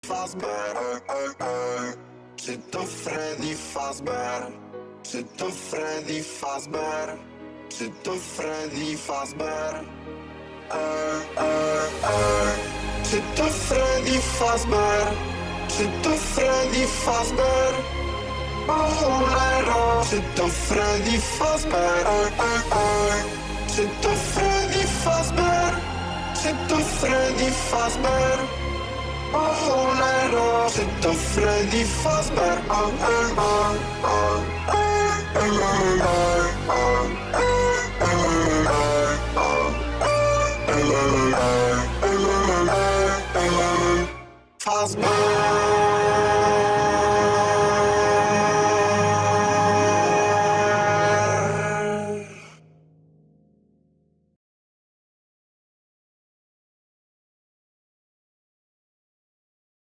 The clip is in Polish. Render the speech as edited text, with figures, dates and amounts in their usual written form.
Fazbear, czy to Freddy Fazbear? Czy to Freddy Fazbear? Czy to Freddy Fazbear? Czy to Freddy Fazbear? Czy to Freddy Fazbear? O cholero! Czy to Freddy Fazbear? Czy to Freddy Fazbear? Czy to Freddy Fazbear? O cholero! Czy to Freddy Fazbear? Fazbear.